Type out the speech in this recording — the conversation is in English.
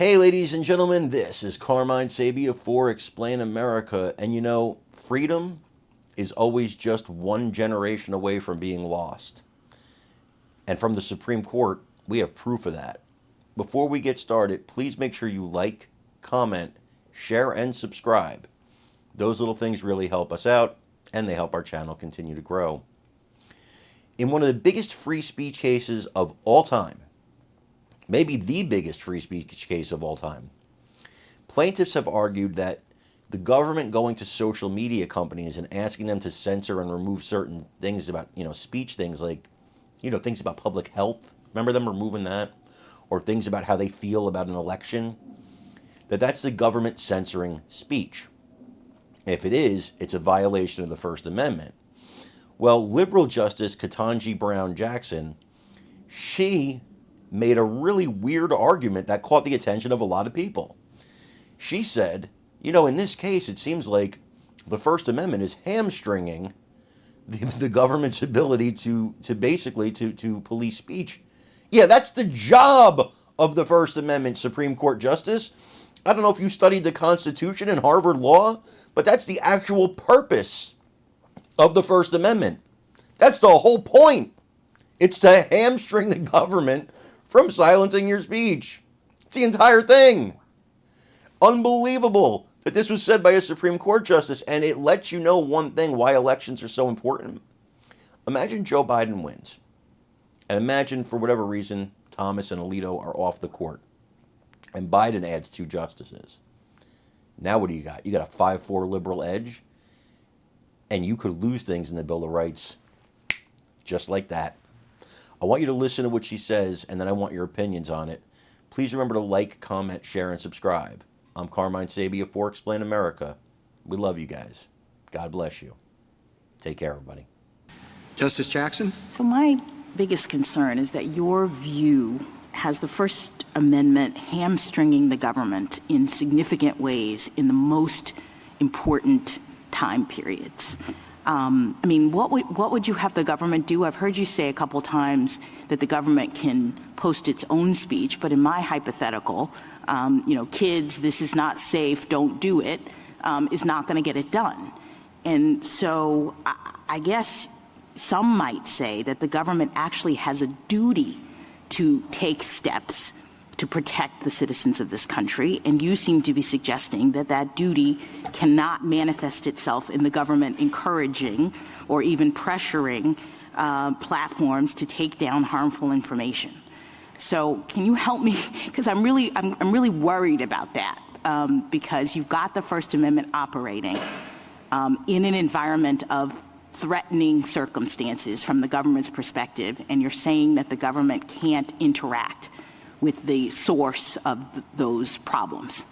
Hey, ladies and gentlemen, this is Carmine Sabia for Explain America. And you know, freedom is always just one generation away from being lost. And from the Supreme Court, we have proof of that. Before we get started, please make sure you like, comment, share, and subscribe. Those little things really help us out, and they help our channel continue to grow. In one of the biggest free speech cases of all time, maybe the biggest free speech case of all time, plaintiffs have argued that the government going to social media companies and asking them to censor and remove certain things about, speech things like, things about public health. Remember them removing that? Or things about how they feel about an election? That's the government censoring speech. If it is, it's a violation of the First Amendment. Well, liberal Justice Ketanji Brown Jackson, she made a really weird argument that caught the attention of a lot of people. She said, in this case, it seems like the First Amendment is hamstringing the government's ability to basically police speech. Yeah, that's the job of the First Amendment, Supreme Court Justice. I don't know if you studied the Constitution in Harvard Law, but that's the actual purpose of the First Amendment. That's the whole point. It's to hamstring the government from silencing your speech. It's the entire thing. Unbelievable that this was said by a Supreme Court justice, and it lets you know one thing, why elections are so important. Imagine Joe Biden wins, and imagine for whatever reason Thomas and Alito are off the court, and Biden adds 2 justices. Now what do you got? You got a 5-4 liberal edge, and you could lose things in the Bill of Rights just like that. I want you to listen to what she says, and then I want your opinions on it. Please remember to like, comment, share, and subscribe. I'm Carmine Sabia for Explain America. We love you guys. God bless you. Take care, everybody. Justice Jackson? So my biggest concern is that your view has the First Amendment hamstringing the government in significant ways in the most important time periods. What would you have the government do? I've heard you say a couple times that the government can post its own speech, but in my hypothetical, kids, this is not safe, don't do it, is not going to get it done. And so I guess some might say that the government actually has a duty to take steps to protect the citizens of this country, and you seem to be suggesting that that duty cannot manifest itself in the government encouraging or even pressuring platforms to take down harmful information. So can you help me? Because I'm really worried about that, because you've got the First Amendment operating in an environment of threatening circumstances from the government's perspective, and you're saying that the government can't interact with the source of those problems.